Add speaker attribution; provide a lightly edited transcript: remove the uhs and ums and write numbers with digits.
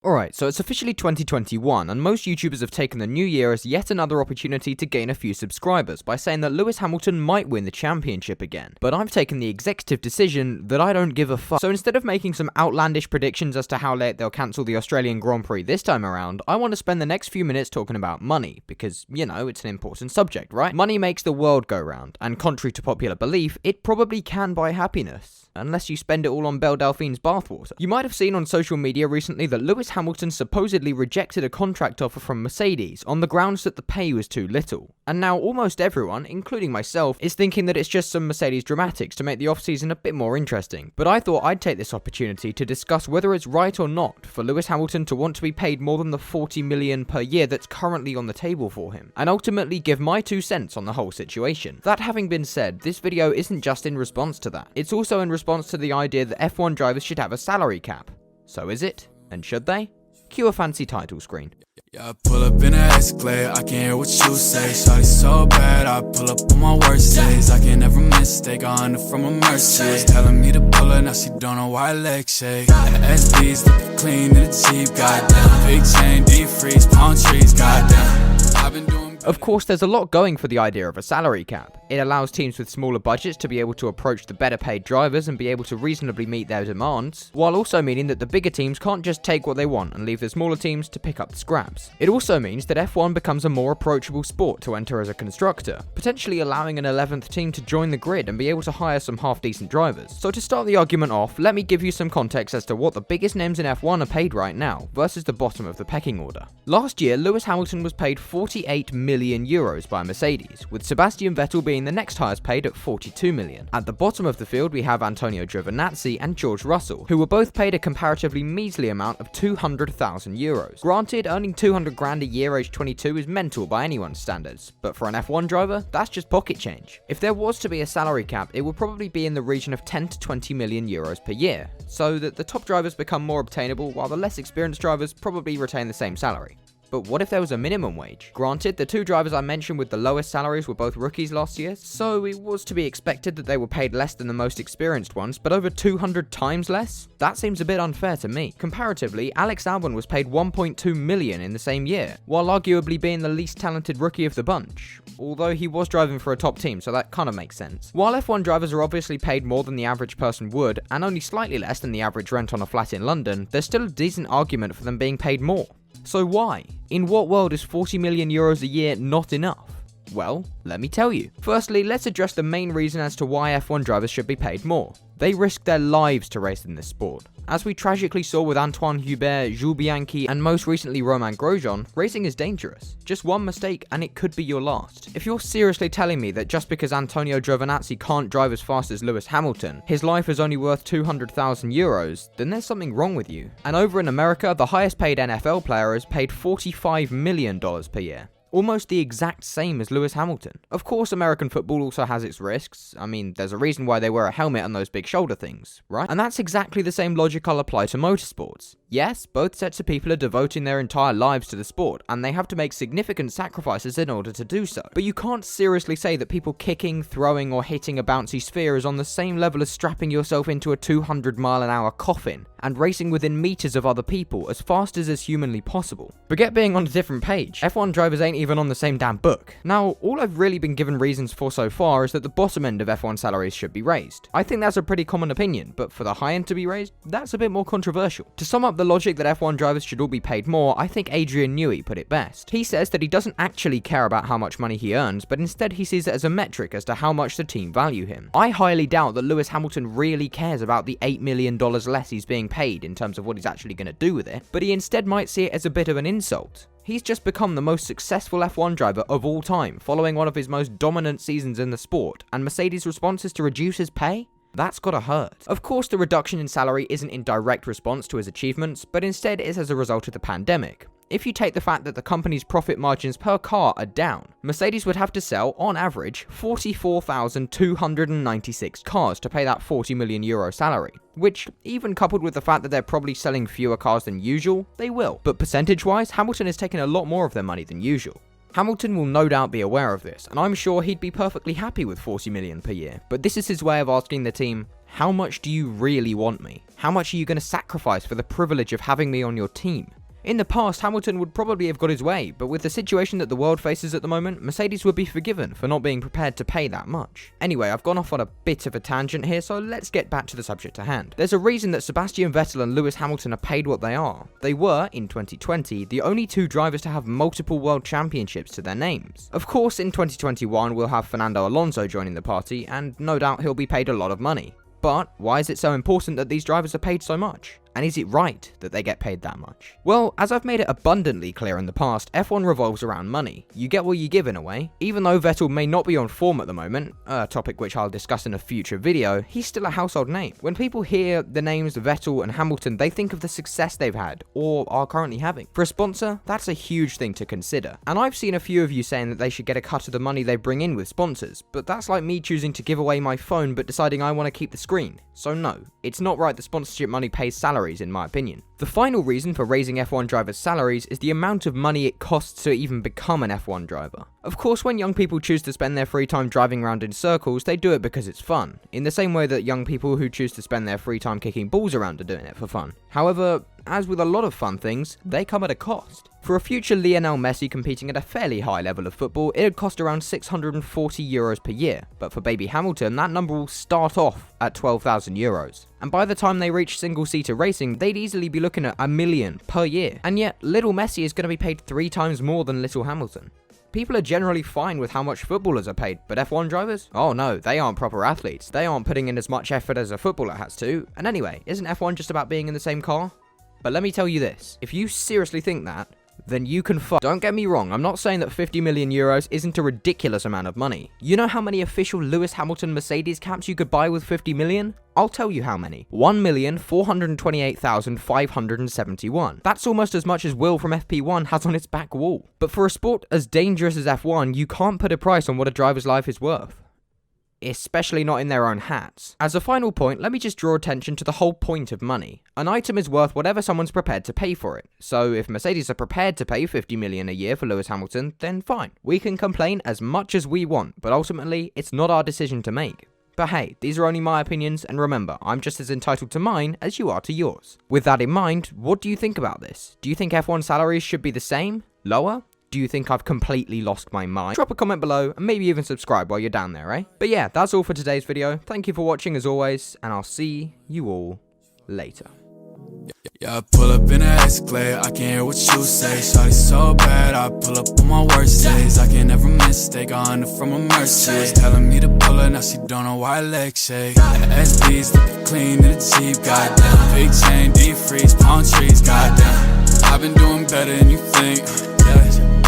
Speaker 1: Alright, so it's officially 2021, and most YouTubers have taken the new year as yet another opportunity to gain a few subscribers by saying that Lewis Hamilton might win the championship again. But I've taken the executive decision that I don't give a fuck. So instead of making some outlandish predictions as to how late they'll cancel the Australian Grand Prix this time around, I want to spend the next few minutes talking about money, because, you know, it's an important subject, right? Money makes the world go round, and contrary to popular belief, it probably can buy happiness. Unless you spend it all on Belle Delphine's bathwater. You might have seen on social media recently that Lewis Hamilton supposedly rejected a contract offer from Mercedes on the grounds that the pay was too little. And now almost everyone, including myself, is thinking that it's just some Mercedes dramatics to make the off-season a bit more interesting. But I thought I'd take this opportunity to discuss whether it's right or not for Lewis Hamilton to want to be paid more than the $40 million per year that's currently on the table for him, and ultimately give my 2 cents on the whole situation. That having been said, this video isn't just in response to that. It's also in response to the idea that F1 drivers should have a salary cap. So is it? And should they? Cue a fancy title screen.
Speaker 2: Yeah, I pull up in a Escalade, I can hear what you say. Shawty so bad, I pull up on my worst days. I can never mistake, I under from a Mercy. She was telling me to pull her, now she don't know why her legs shake. SB's looking clean in the Jeep, goddamn. Big chain, deep freeze, palm trees, goddamn. I've been doing.
Speaker 1: Of course, there's a lot going for the idea of a salary cap. It allows teams with smaller budgets to be able to approach the better paid drivers and be able to reasonably meet their demands, while also meaning that the bigger teams can't just take what they want and leave the smaller teams to pick up the scraps. It also means that F1 becomes a more approachable sport to enter as a constructor, potentially allowing an 11th team to join the grid and be able to hire some half-decent drivers. So to start the argument off, let me give you some context as to what the biggest names in F1 are paid right now, versus the bottom of the pecking order. Last year, Lewis Hamilton was paid €48 million by Mercedes, with Sebastian Vettel being the next highest paid at $42 million. At the bottom of the field, we have Antonio Giovinazzi and George Russell, who were both paid a comparatively measly amount of €200,000. Granted, earning 200 grand a year age 22 is mental by anyone's standards, but for an F1 driver, that's just pocket change. If there was to be a salary cap, it would probably be in the region of 10 to 20 million euros per year, so that the top drivers become more obtainable while the less experienced drivers probably retain the same salary. But what if there was a minimum wage? Granted, the 2 drivers I mentioned with the lowest salaries were both rookies last year, so it was to be expected that they were paid less than the most experienced ones, but over 200 times less? That seems a bit unfair to me. Comparatively, Alex Albon was paid $1.2 million in the same year, while arguably being the least talented rookie of the bunch. Although he was driving for a top team, so that kind of makes sense. While F1 drivers are obviously paid more than the average person would, and only slightly less than the average rent on a flat in London, there's still a decent argument for them being paid more. So why? In what world is 40 million euros a year not enough? Well, let me tell you. Firstly, let's address the main reason as to why F1 drivers should be paid more. They risk their lives to race in this sport. As we tragically saw with Antoine Hubert, Jules Bianchi, and most recently Romain Grosjean, racing is dangerous. Just one mistake and it could be your last. If you're seriously telling me that just because Antonio Giovinazzi can't drive as fast as Lewis Hamilton, his life is only worth 200,000 euros, then there's something wrong with you. And over in America, the highest paid NFL player is paid $45 million per year. Almost the exact same as Lewis Hamilton. Of course, American football also has its risks. I mean, there's a reason why they wear a helmet and those big shoulder things, right? And that's exactly the same logic I'll apply to motorsports. Yes, both sets of people are devoting their entire lives to the sport, and they have to make significant sacrifices in order to do so. But you can't seriously say that people kicking, throwing, or hitting a bouncy sphere is on the same level as strapping yourself into a 200-mile-an-hour coffin and racing within meters of other people as fast as is humanly possible. Forget being on a different page. F1 drivers ain't even on the same damn book. Now, all I've really been given reasons for so far is that the bottom end of F1 salaries should be raised. I think that's a pretty common opinion, but for the high end to be raised, that's a bit more controversial. To sum up the logic that F1 drivers should all be paid more, I think Adrian Newey put it best. He says that he doesn't actually care about how much money he earns, but instead he sees it as a metric as to how much the team value him. I highly doubt that Lewis Hamilton really cares about the $8 million less he's being paid in terms of what he's actually going to do with it, but he instead might see it as a bit of an insult. He's just become the most successful F1 driver of all time, following one of his most dominant seasons in the sport, and Mercedes' response is to reduce his pay? That's gotta hurt. Of course, the reduction in salary isn't in direct response to his achievements, but instead is as a result of the pandemic. If you take the fact that the company's profit margins per car are down, Mercedes would have to sell, on average, 44,296 cars to pay that €40 million salary. Which, even coupled with the fact that they're probably selling fewer cars than usual, they will. But percentage-wise, Hamilton is taking a lot more of their money than usual. Hamilton will no doubt be aware of this, and I'm sure he'd be perfectly happy with 40 million per year. But this is his way of asking the team, how much do you really want me? How much are you going to sacrifice for the privilege of having me on your team? In the past, Hamilton would probably have got his way, but with the situation that the world faces at the moment, Mercedes would be forgiven for not being prepared to pay that much. Anyway, I've gone off on a bit of a tangent here, so let's get back to the subject at hand. There's a reason that Sebastian Vettel and Lewis Hamilton are paid what they are. They were, in 2020, the only two drivers to have multiple world championships to their names. Of course, in 2021, we'll have Fernando Alonso joining the party, and no doubt he'll be paid a lot of money. But why is it so important that these drivers are paid so much? And is it right that they get paid that much? Well, as I've made it abundantly clear in the past, F1 revolves around money. You get what you give in a way. Even though Vettel may not be on form at the moment, a topic which I'll discuss in a future video, he's still a household name. When people hear the names Vettel and Hamilton, they think of the success they've had, or are currently having. For a sponsor, that's a huge thing to consider. And I've seen a few of you saying that they should get a cut of the money they bring in with sponsors, but that's like me choosing to give away my phone but deciding I want to keep the screen. So no, it's not right that sponsorship money pays salaries in my opinion. The final reason for raising F1 drivers' salaries is the amount of money it costs to even become an F1 driver. Of course, when young people choose to spend their free time driving around in circles, they do it because it's fun, in the same way that young people who choose to spend their free time kicking balls around are doing it for fun. However, as with a lot of fun things, they come at a cost. For a future Lionel Messi competing at a fairly high level of football, it'd cost around €640 per year, but for baby Hamilton, that number will start off at €12,000. And by the time they reach single-seater racing, they'd easily be looking at $1 million per year. And yet, little Messi is going to be paid 3 times more than little Hamilton. People are generally fine with how much footballers are paid, but F1 drivers? Oh no, they aren't proper athletes. They aren't putting in as much effort as a footballer has to. And anyway, isn't F1 just about being in the same car? But let me tell you this, if you seriously think that, then you can fuck. Don't get me wrong, I'm not saying that €50 million isn't a ridiculous amount of money. You know how many official Lewis Hamilton Mercedes caps you could buy with 50 million? I'll tell you how many. 1,428,571. That's almost as much as Will from FP1 has on its back wall. But for a sport as dangerous as F1, you can't put a price on what a driver's life is worth. Especially not in their own hats. As a final point, let me just draw attention to the whole point of money. An item is worth whatever someone's prepared to pay for it. So if Mercedes are prepared to pay 50 million a year for Lewis Hamilton, then fine. We can complain as much as we want, but ultimately, it's not our decision to make. But hey, these are only my opinions, and remember, I'm just as entitled to mine as you are to yours. With that in mind, what do you think about this? Do you think F1 salaries should be the same? Lower? Do you think I've completely lost my mind? Drop a comment below and maybe even subscribe while you're down there, eh? But yeah, that's all for today's video. Thank you for watching as always, and I'll see you all later.
Speaker 2: Yeah, I pull up in a Escalade, I can hear what you say. Shawty so bad, I pull up on my worst days. I can never mistake, I under from a Mercedes. Telling me to pull her, now she don't know why legs shake. The SD's looking clean in the Jeep, goddamn. Big chain, deep freeze, palm trees, goddamn. I've been doing better than you think.